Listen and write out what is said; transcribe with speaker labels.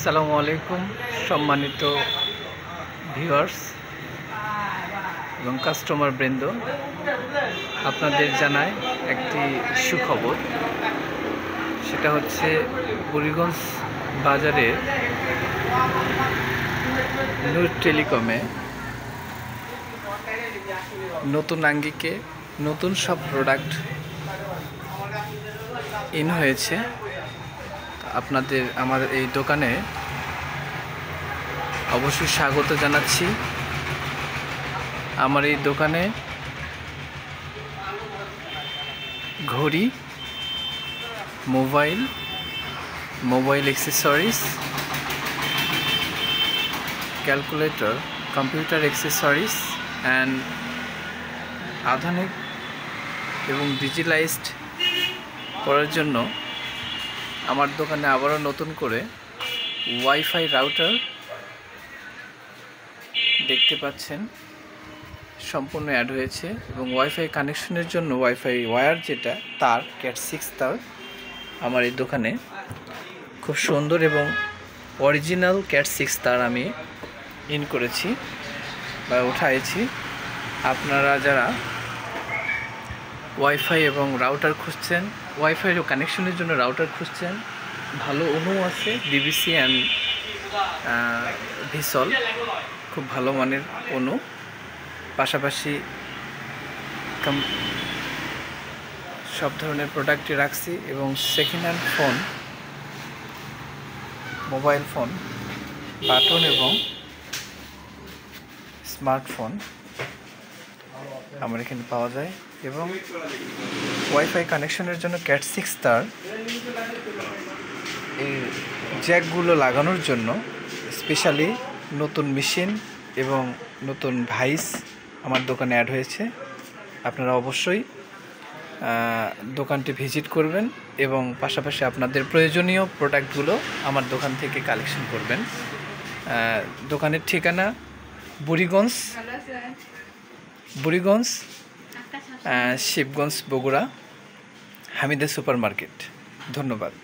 Speaker 1: আসসালামু আলাইকুম সম্মানিত ভিউয়ার্স এবং কাস্টমার বৃন্দ, আপনাদের জানাই একটি সুখবর। সেটা হচ্ছে বুড়িগঞ্জ বাজারের নূর টেলিকমে নতুন আঙ্গিকে নতুন সব প্রোডাক্ট ইন হয়েছে। আপনাদের আমার এই দোকানে অবশ্যই স্বাগত জানাচ্ছি। আমার এই দোকানে ঘড়ি, mobile accessories, calculator, computer accessories and আধুনিক এবং ডিজিটালাইজড করার জন্য আমার দোকানে আবারও নতুন করে ওয়াইফাই রাউটার দেখতে পাচ্ছেন সম্পূর্ণ অ্যাড হয়েছে এবং ওয়াইফাই কানেকশনের জন্য ওয়াইফাই ওয়্যার যেটা তার ক্যাট 6 তার আমার এই দোকানে খুব সুন্দর এবং অরিজিনাল ক্যাট 6 তার আমি ইন করেছি বা উঠাইছি। আপনারা যারা ওয়াইফাই এবং রাউটার খুঁজছেন, ওয়াইফাই কানেকশনের জন্য রাউটার খুঁজছেন, ভালো অনু আছে ডিবিসি অ্যান্ড ভিসল, খুব ভালো মানের অনু, পাশাপাশি সব ধরনের প্রোডাক্টই রাখছি এবং second hand phone, mobile phone, button এবং স্মার্টফোন আমার এখানে পাওয়া যায় এবং ওয়াইফাই কানেকশনের জন্য ক্যাট 6 তার এই জ্যাকগুলো লাগানোর জন্য স্পেশালি নতুন মেশিন এবং নতুন ভাইস আমার দোকানে অ্যাড হয়েছে। আপনারা অবশ্যই দোকানটি ভিজিট করবেন এবং পাশাপাশি আপনাদের প্রয়োজনীয় প্রোডাক্টগুলো আমার দোকান থেকে কালেকশন করবেন। দোকানের ঠিকানা বুড়িগঞ্জ শিবগঞ্জ বগুড়া, হামিদা সুপার মার্কেট। ধন্যবাদ।